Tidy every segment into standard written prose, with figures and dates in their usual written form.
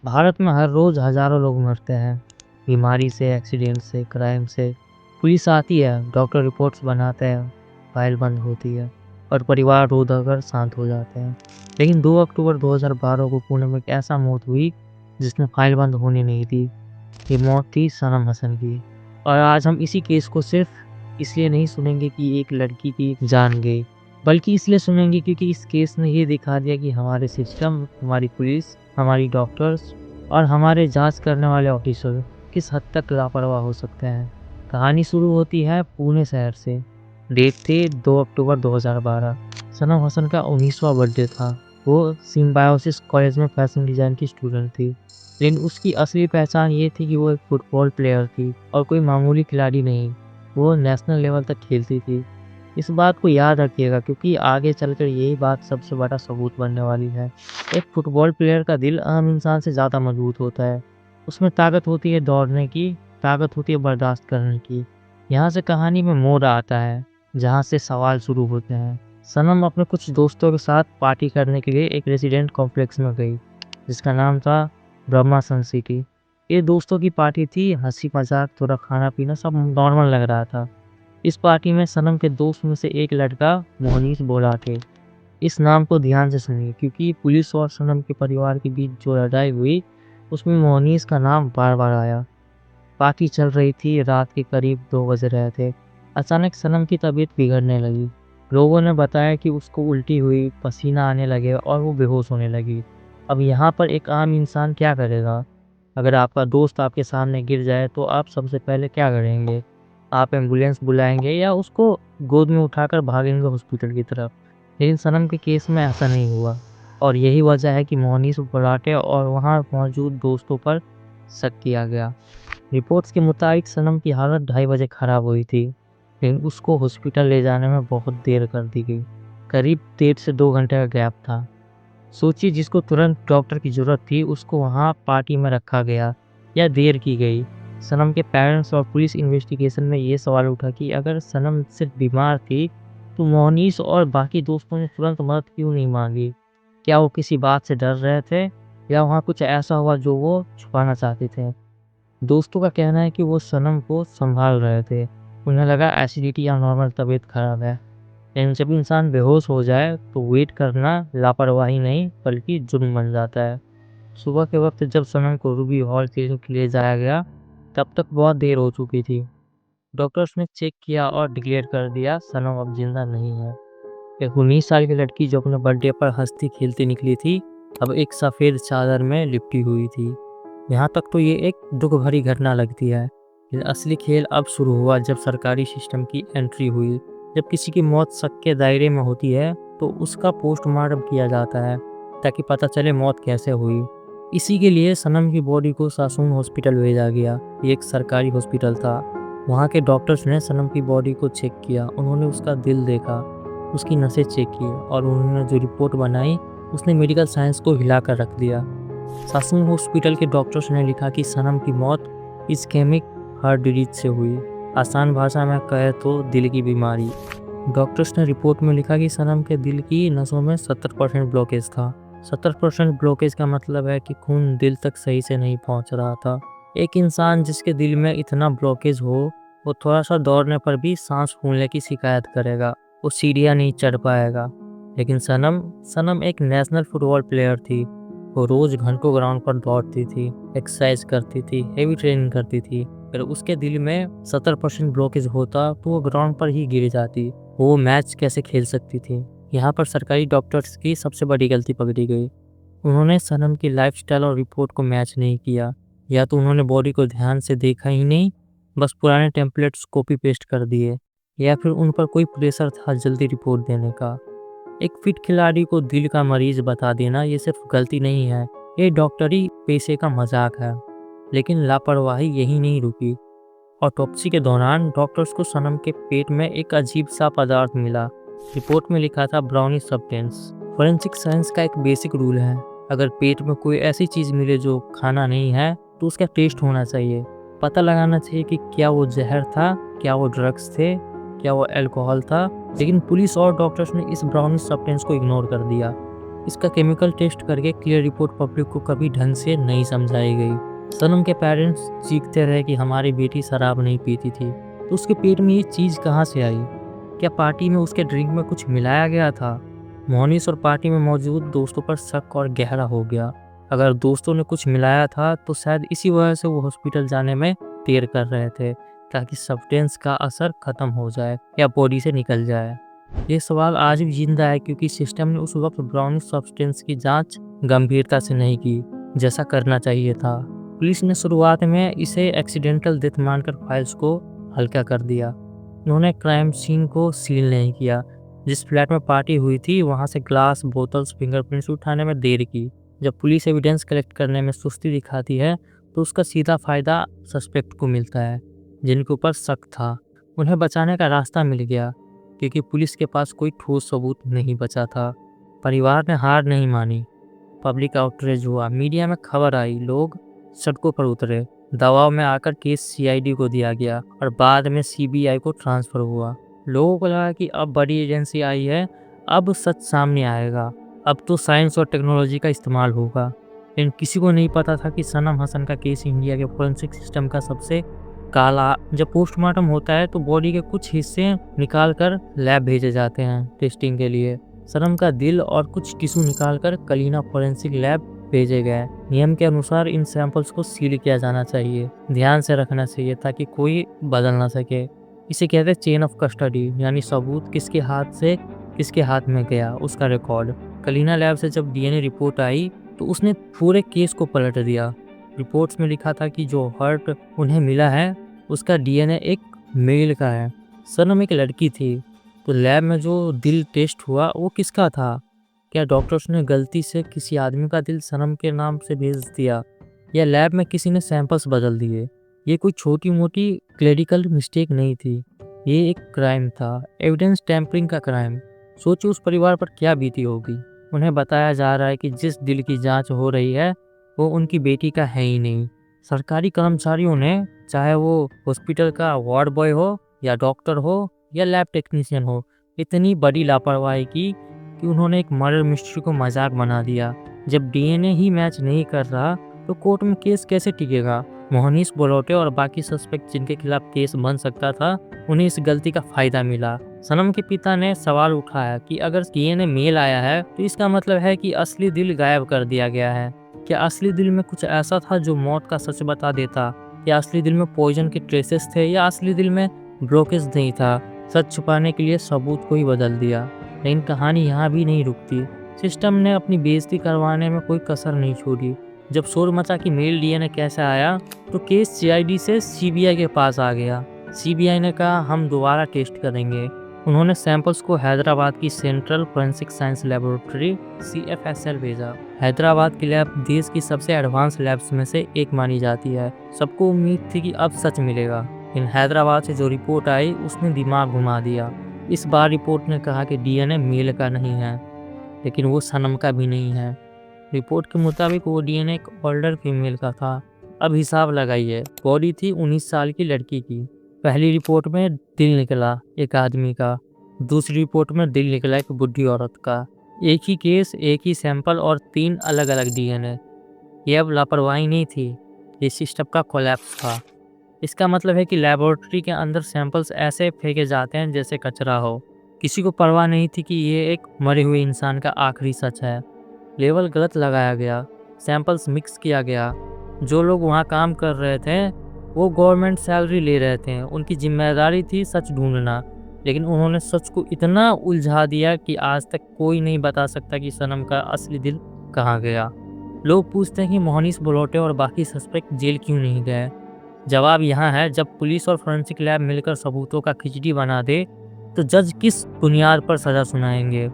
भारत में हर रोज़ हज़ारों लोग मरते हैं, बीमारी से, एक्सीडेंट से, क्राइम से। पुलिस आती है, डॉक्टर रिपोर्ट्स बनाते हैं, फाइल बंद होती है और परिवार रो धोकर शांत हो जाते हैं। लेकिन 2 अक्टूबर 2012 को पुणे में एक ऐसा मौत हुई जिसने फाइल बंद होने नहीं दी। ये मौत थी सनम हसन की। और आज हम इसी केस को सिर्फ इसलिए नहीं सुनेंगे कि एक लड़की की जान गई, बल्कि इसलिए सुनेंगे क्योंकि इस केस ने ये दिखा दिया कि हमारे सिस्टम, हमारी पुलिस, हमारी डॉक्टर्स और हमारे जांच करने वाले ऑफिसर किस हद तक लापरवाह हो सकते हैं। कहानी शुरू होती है पुणे शहर से। डेट थी 2 अक्टूबर 2012। सनम हसन का 19वां बर्थडे था। वो सिम्बायोसिस कॉलेज में फैशन डिज़ाइन की स्टूडेंट थी। लेकिन उसकी असली पहचान ये थी कि वो एक फुटबॉल प्लेयर थी और कोई मामूली खिलाड़ी नहीं। वो नेशनल लेवल तक खेलती थी। इस बात को याद रखिएगा क्योंकि आगे चलकर यही बात सबसे बड़ा सबूत बनने वाली है। एक फुटबॉल प्लेयर का दिल आम इंसान से ज़्यादा मजबूत होता है। उसमें ताकत होती है दौड़ने की, ताकत होती है बर्दाश्त करने की। यहाँ से कहानी में मोड़ आता है, जहाँ से सवाल शुरू होते हैं। सनम अपने कुछ दोस्तों के साथ पार्टी करने के लिए एक रेसिडेंट कॉम्प्लेक्स में गई, जिसका नाम था ब्रह्मा सन सिटी। ये दोस्तों की पार्टी थी, हंसी मजाक, थोड़ा खाना पीना सब नॉर्मल लग रहा था। इस पार्टी में सनम के दोस्त में से एक लड़का मोहनीश बोला थे। इस नाम को ध्यान से सुनिए क्योंकि पुलिस और सनम के परिवार के बीच जो लड़ाई हुई उसमें मोहनीश का नाम बार बार आया। पार्टी चल रही थी, रात के करीब 2 बज रहे थे। अचानक सनम की तबीयत बिगड़ने लगी। लोगों ने बताया कि उसको उल्टी हुई, पसीना आने लगे और वो बेहोश होने लगी। अब यहाँ पर एक आम इंसान क्या करेगा? अगर आपका दोस्त आपके सामने गिर जाए तो आप सबसे पहले क्या करेंगे? आप एम्बुलेंस बुलाएंगे या उसको गोद में उठाकर भागेंगे हॉस्पिटल की तरफ? लेकिन सनम के केस में ऐसा नहीं हुआ और यही वजह है कि मोहनीश बराटे और वहाँ मौजूद दोस्तों पर शक किया गया। रिपोर्ट्स के मुताबिक सनम की हालत 2:30 बजे खराब हुई थी, लेकिन उसको हॉस्पिटल ले जाने में बहुत देर कर दी गई। करीब 1.5 से 2 घंटे का गैप था। सोचिए जिसको तुरंत डॉक्टर की ज़रूरत थी उसको वहाँ पार्टी में रखा गया या देर की गई। सनम के पेरेंट्स और पुलिस इन्वेस्टिगेशन में ये सवाल उठा कि अगर सनम सिर्फ बीमार थी तो मोहनीश और बाकी दोस्तों ने तुरंत मदद क्यों नहीं मांगी? क्या वो किसी बात से डर रहे थे या वहाँ कुछ ऐसा हुआ जो वो छुपाना चाहते थे? दोस्तों का कहना है कि वो सनम को संभाल रहे थे। उन्हें लगा एसिडिटी या नॉर्मल तबीयत खराब है। लेकिन जब इंसान बेहोश हो जाए तो वेट करना लापरवाही नहीं बल्कि जुर्म बन जाता है। सुबह के वक्त जब सनम को रूबी हॉल क्लिनिक के लिए जाया गया तब तक बहुत देर हो चुकी थी। डॉक्टर्स ने चेक किया और डिक्लेयर कर दिया सनम अब जिंदा नहीं है। एक 19 साल की लड़की जो अपने बर्थडे पर हंसती खेलती निकली थी अब एक सफ़ेद चादर में लिपटी हुई थी। यहाँ तक तो ये एक दुख भरी घटना लगती है, लेकिन असली खेल अब शुरू हुआ जब सरकारी सिस्टम की एंट्री हुई। जब किसी की मौत शक के दायरे में होती है तो उसका पोस्टमार्टम किया जाता है ताकि पता चले मौत कैसे हुई। इसी के लिए सनम की बॉडी को सासून हॉस्पिटल भेजा गया। ये एक सरकारी हॉस्पिटल था। वहाँ के डॉक्टर्स ने सनम की बॉडी को चेक किया। उन्होंने उसका दिल देखा, उसकी नसें चेक की और उन्होंने जो रिपोर्ट बनाई उसने मेडिकल साइंस को हिलाकर रख दिया। सासून हॉस्पिटल के डॉक्टर्स ने लिखा कि सनम की मौत इस्केमिक हार्ट डिजीज से हुई। आसान भाषा में कहे तो दिल की बीमारी। डॉक्टर्स ने रिपोर्ट में लिखा कि सनम के दिल की नसों में 70% ब्लॉकेज था। 70% ब्लॉकेज का मतलब है कि खून दिल तक सही से नहीं पहुंच रहा था। एक इंसान जिसके दिल में इतना ब्लॉकेज हो वो थोड़ा सा दौड़ने पर भी सांस फूलने की शिकायत करेगा, वो सीढ़ियाँ नहीं चढ़ पाएगा। लेकिन सनम सनम एक नेशनल फुटबॉल प्लेयर थी। वो रोज घंटों ग्राउंड पर दौड़ती थी, एक्सरसाइज करती थी, हेवी ट्रेनिंग करती थी। अगर उसके दिल में 70% ब्लॉकेज होता तो वो ग्राउंड पर ही गिर जाती। वो मैच कैसे खेल सकती थी? यहाँ पर सरकारी डॉक्टर्स की सबसे बड़ी गलती पकड़ी गई। उन्होंने सनम की लाइफस्टाइल और रिपोर्ट को मैच नहीं किया। या तो उन्होंने बॉडी को ध्यान से देखा ही नहीं, बस पुराने टेम्पलेट्स कॉपी पेस्ट कर दिए, या फिर उन पर कोई प्रेशर था जल्दी रिपोर्ट देने का। एक फिट खिलाड़ी को दिल का मरीज बता देना ये सिर्फ गलती नहीं है, ये डॉक्टरी पेशे का मजाक है। लेकिन लापरवाही यही नहीं रुकी। ऑटोप्सी के दौरान डॉक्टर्स को सनम के पेट में एक अजीब सा पदार्थ मिला। रिपोर्ट में लिखा था ब्राउनी सब्सटेंस। फोरेंसिक साइंस का एक बेसिक रूल है, अगर पेट में कोई ऐसी चीज़ मिले जो खाना नहीं है तो उसका टेस्ट होना चाहिए। पता लगाना चाहिए कि क्या वो जहर था, क्या वो ड्रग्स थे, क्या वो अल्कोहल था। लेकिन पुलिस और डॉक्टर्स ने इस ब्राउनी सब्सटेंस को इग्नोर कर दिया। इसका केमिकल टेस्ट करके क्लियर रिपोर्ट पब्लिक को कभी ढंग से नहीं समझाई गई। सनम के पेरेंट्स चीखते रहे कि हमारी बेटी शराब नहीं पीती थी, तो उसके पेट में ये चीज़ कहाँ से आई? क्या पार्टी में उसके ड्रिंक में कुछ मिलाया गया था? मोहनीश और पार्टी में मौजूद दोस्तों पर शक और गहरा हो गया। अगर दोस्तों ने कुछ मिलाया था तो शायद इसी वजह से वो हॉस्पिटल जाने में देर कर रहे थे, ताकि सब्सटेंस का असर खत्म हो जाए या बॉडी से निकल जाए। ये सवाल आज भी जिंदा है क्योंकि सिस्टम ने उस वक्त ब्राउनिश सब्सटेंस की जांच गंभीरता से नहीं की, जैसा करना चाहिए था। पुलिस ने शुरुआत में इसे एक्सीडेंटल डेथ मानकर फाइल्स को हल्का कर दिया। उन्होंने क्राइम सीन को सील नहीं किया। जिस फ्लैट में पार्टी हुई थी वहां से ग्लास, बोतल्स, फिंगरप्रिंट्स उठाने में देर की। जब पुलिस एविडेंस कलेक्ट करने में सुस्ती दिखाती है तो उसका सीधा फायदा सस्पेक्ट को मिलता है, जिनके ऊपर शक था। उन्हें बचाने का रास्ता मिल गया क्योंकि पुलिस के पास कोई ठोस सबूत नहीं बचा था। परिवार ने हार नहीं मानी। पब्लिक आउटरीच हुआ, मीडिया में खबर आई, लोग सड़कों पर उतरे। दबाव में आकर केस सीआईडी को दिया गया और बाद में सीबीआई को ट्रांसफ़र हुआ। लोगों को लगा कि अब बड़ी एजेंसी आई है, अब सच सामने आएगा, अब तो साइंस और टेक्नोलॉजी का इस्तेमाल होगा। लेकिन किसी को नहीं पता था कि सनम हसन का केस इंडिया के फोरेंसिक सिस्टम का सबसे काला। जब पोस्टमार्टम होता है तो बॉडी के कुछ हिस्से निकाल कर लैब भेजे जाते हैं टेस्टिंग के लिए। सनम का दिल और कुछ टिश्यू निकालकर कलीना फोरेंसिक लैब भेजे गए। नियम के अनुसार इन सैंपल्स को सील किया जाना चाहिए, ध्यान से रखना चाहिए ताकि कोई बदल ना सके। इसे कहते हैं चेन ऑफ कस्टडी, यानी सबूत किसके हाथ से किसके हाथ में गया उसका रिकॉर्ड। कलीना लैब से जब डीएनए रिपोर्ट आई तो उसने पूरे केस को पलट दिया। रिपोर्ट्स में लिखा था कि जो हर्ट उन्हें मिला है उसका डीएनए एक मेल का है। सनम एक लड़की थी, तो लैब में जो दिल टेस्ट हुआ वो किसका था? क्या डॉक्टर्स ने गलती से किसी आदमी का दिल सनम के नाम से भेज दिया, या लैब में किसी ने सैंपल्स बदल दिए? ये कोई छोटी मोटी क्लरिकल मिस्टेक नहीं थी, ये एक क्राइम था, एविडेंस टैम्परिंग का क्राइम। सोचिए उस परिवार पर क्या बीती होगी। उन्हें बताया जा रहा है कि जिस दिल की जांच हो रही है वो उनकी बेटी का है ही नहीं। सरकारी कर्मचारियों ने, चाहे वो हॉस्पिटल का वार्ड बॉय हो या डॉक्टर हो या लैब टेक्नीशियन हो, इतनी बड़ी लापरवाही की कि उन्होंने एक मर्डर मिस्ट्री को मजाक बना दिया। जब डीएनए ही मैच नहीं कर रहा तो कोर्ट में केस कैसे टिकेगा? मोहनीश बोलोटे और बाकी सस्पेक्ट जिनके खिलाफ केस बन सकता था, उन्हें इस गलती का फायदा मिला। सनम के पिता ने सवाल उठाया कि अगर डीएनए मेल आया है तो इसका मतलब है कि असली दिल गायब कर दिया गया है। क्या असली दिल में कुछ ऐसा था जो मौत का सच बता देता? या असली दिल में पॉइजन के ट्रेसेस थे? या असली दिल में ब्लॉकेज नहीं था? सच छुपाने के लिए सबूत को ही बदल दिया। लेकिन कहानी यहाँ भी नहीं रुकती। सिस्टम ने अपनी बेइज्जती करवाने में कोई कसर नहीं छोड़ी। जब शोर मचा कि मेल डीएनए कैसे आया तो केस सीआईडी से सीबीआई के पास आ गया। सीबीआई ने कहा हम दोबारा टेस्ट करेंगे। उन्होंने सैंपल्स को हैदराबाद की central forensic science laboratory CFSL भेजा। हैदराबाद की लैब देश की सबसे एडवांस लैब्स में से एक मानी जाती है। सबको उम्मीद थी कि अब सच मिलेगा, लेकिन हैदराबाद से जो रिपोर्ट आई उसने दिमाग घुमा दिया। इस बार रिपोर्ट ने कहा कि डीएनए मेल का नहीं है, लेकिन वो सनम का भी नहीं है। रिपोर्ट के मुताबिक वो डीएनए एक ओल्डर फीमेल का था। अब हिसाब लगाइए, बॉडी थी 19 साल की लड़की की। पहली रिपोर्ट में दिल निकला एक आदमी का, दूसरी रिपोर्ट में दिल निकला एक बुढ़ी औरत का। एक ही केस, एक ही सैंपल और 3 अलग अलग डीएनए। ये अब लापरवाही नहीं थी, ये सिस्टम का कोलैप्स था। इसका मतलब है कि लेबोरेटरी के अंदर सैंपल्स ऐसे फेंके जाते हैं जैसे कचरा हो। किसी को परवाह नहीं थी कि ये एक मरे हुए इंसान का आखिरी सच है। लेवल गलत लगाया गया, सैंपल्स मिक्स किया गया। जो लोग वहाँ काम कर रहे थे वो गवर्नमेंट सैलरी ले रहे थे, उनकी जिम्मेदारी थी सच ढूंढना। लेकिन उन्होंने सच को इतना उलझा दिया कि आज तक कोई नहीं बता सकता कि सनम का असली दिल कहाँ गया। लोग पूछते हैं कि मोहनीश बोलोटे और बाकी सस्पेक्ट जेल क्यों नहीं गए। जवाब यहाँ है, जब पुलिस और फोरेंसिक लैब मिलकर सबूतों का खिचड़ी बना दे तो जज किस बुनियाद पर सजा सुनाएंगे।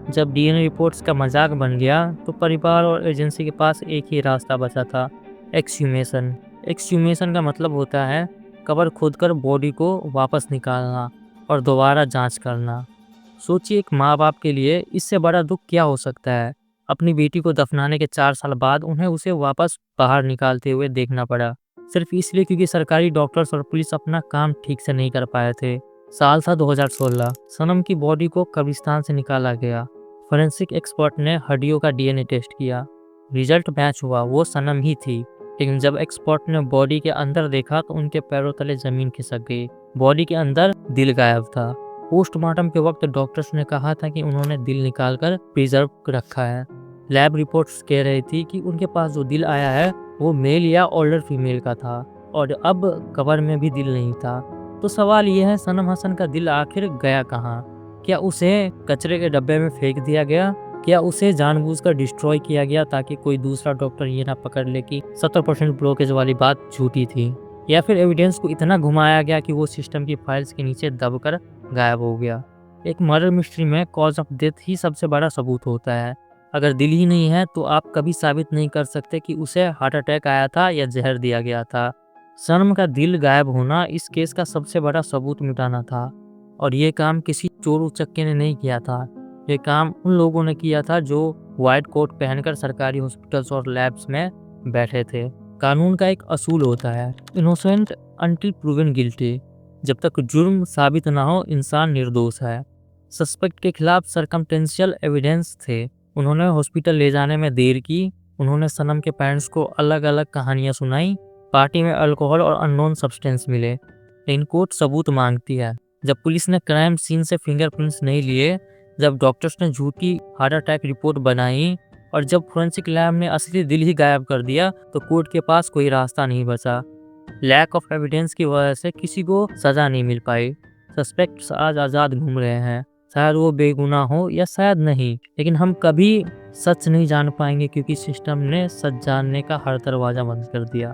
जब डीएनए रिपोर्ट्स का मजाक बन गया तो परिवार और एजेंसी के पास एक ही रास्ता बचा था, एक्सह्यूमेशन। एक्सह्यूमेशन का मतलब होता है कब्र खोदकर बॉडी को वापस निकालना और दोबारा जांच करना। सोचिए एक माँ बाप के लिए इससे बड़ा दुख क्या हो सकता है। अपनी बेटी को दफनाने के 4 साल बाद उन्हें उसे वापस बाहर निकालते हुए देखना पड़ा, सिर्फ इसलिए क्योंकि सरकारी डॉक्टर्स और पुलिस अपना काम ठीक से नहीं कर पाए थे। साल था 2016। सनम की बॉडी को कब्रिस्तान से निकाला गया। फोरेंसिक एक्सपर्ट ने हड्डियों का डीएनए टेस्ट किया। रिजल्ट मैच हुआ, वो सनम ही थी। लेकिन जब एक्सपर्ट ने बॉडी के अंदर देखा तो उनके पैरों तले जमीन खिसक गई। बॉडी के अंदर दिल गायब था। पोस्टमार्टम के वक्त डॉक्टर्स ने कहा था कि उन्होंने दिल निकालकर प्रिजर्व रखा है। लैब रिपोर्ट्स कह रही थी कि उनके पास जो दिल आया है वो मेल या ओल्डर फीमेल का था और अब कब्र में भी दिल नहीं था। तो सवाल ये है, सनम हसन का दिल आखिर गया कहाँ? क्या उसे कचरे के डब्बे में फेंक दिया गया? क्या उसे जानबूझकर डिस्ट्रॉय किया गया ताकि कोई दूसरा डॉक्टर ये ना पकड़ ले कि 70% ब्लॉकेज वाली बात झूठी थी? या फिर एविडेंस को इतना घुमाया गया कि वो सिस्टम की फाइल्स के नीचे दबकर गायब हो गया? एक मर्डर मिस्ट्री में कॉज ऑफ डेथ ही सबसे बड़ा सबूत होता है। अगर दिल ही नहीं है तो आप कभी साबित नहीं कर सकते कि उसे हार्ट अटैक आया था या जहर दिया गया था। सनम का दिल गायब होना इस केस का सबसे बड़ा सबूत मिटाना था और ये काम किसी चोर उचक्के ने नहीं किया था। ये काम उन लोगों ने किया था जो व्हाइट कोट पहनकर सरकारी हॉस्पिटल्स और लैब्स में बैठे थे। कानून का एक असूल होता है, इनोसेंट अनटिल प्रूवन गिल्टी। जब तक जुर्म साबित ना हो इंसान निर्दोष है। सस्पेक्ट के खिलाफ सर्कमटेंशियल एविडेंस थे। उन्होंने हॉस्पिटल ले जाने में देर की। उन्होंने सनम के पेरेंट्स को अलग अलग कहानियां सुनाई। पार्टी में अल्कोहल और अननोन सब्सटेंस मिले। लेकिन कोर्ट सबूत मांगती है। जब पुलिस ने क्राइम सीन से फिंगरप्रिंट्स नहीं लिए, जब डॉक्टर्स ने झूठी हार्ट अटैक रिपोर्ट बनाई और जब फोरेंसिक लैब ने असली दिल ही गायब कर दिया, तो कोर्ट के पास कोई रास्ता नहीं बचा। लैक ऑफ एविडेंस की वजह से किसी को सजा नहीं मिल पाई। सस्पेक्ट्स आज आज़ाद घूम रहे हैं। शायद वो बेगुनाह हो या शायद नहीं, लेकिन हम कभी सच नहीं जान पाएंगे क्योंकि सिस्टम ने सच जानने का हर दरवाजा बंद कर दिया।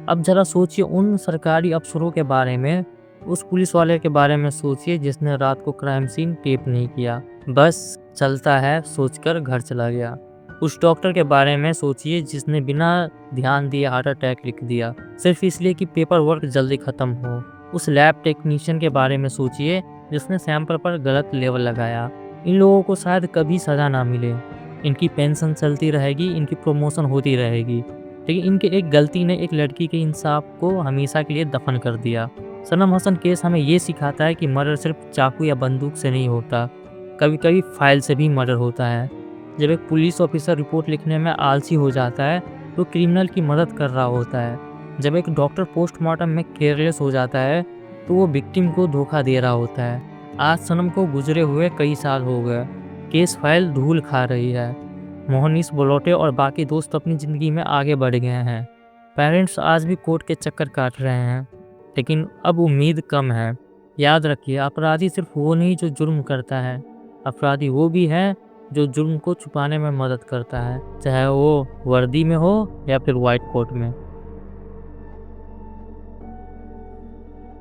अब जरा सोचिए उन सरकारी अफसरों के बारे में, उस पुलिस वाले के बारे में सोचिए जिसने रात को क्राइम सीन टेप नहीं किया, बस चलता है सोचकर घर चला गया। उस डॉक्टर के बारे में सोचिए जिसने बिना ध्यान दिए हार्ट अटैक लिख दिया सिर्फ इसलिए कि पेपर वर्क जल्दी खत्म हो। उस लैब टेक्नीशियन के बारे में सोचिए जिसने सैंपल पर गलत लेवल लगाया। इन लोगों को शायद कभी सजा ना मिले। इनकी पेंशन चलती रहेगी, इनकी प्रमोशन होती रहेगी, लेकिन इनके एक गलती ने एक लड़की के इंसाफ को हमेशा के लिए दफन कर दिया। सनम हसन केस हमें ये सिखाता है कि मर्डर सिर्फ चाकू या बंदूक से नहीं होता, कभी कभी फाइल से भी मर्डर होता है। जब एक पुलिस ऑफिसर रिपोर्ट लिखने में आलसी हो जाता है तो क्रिमिनल की मदद कर रहा होता है। जब एक डॉक्टर पोस्टमार्टम में केयरलेस हो जाता है तो वो विक्टिम को धोखा दे रहा होता है। आज सनम को गुजरे हुए कई साल हो गए। केस फाइल धूल खा रही है। मोहनीश बलोटे और बाकी दोस्त अपनी ज़िंदगी में आगे बढ़ गए हैं। पेरेंट्स आज भी कोर्ट के चक्कर काट रहे हैं, लेकिन अब उम्मीद कम है। याद रखिए, अपराधी सिर्फ वो नहीं जो जुर्म करता है, अपराधी वो भी है जो जुर्म को छुपाने में मदद करता है, चाहे वो वर्दी में हो या फिर व्हाइट कोट में।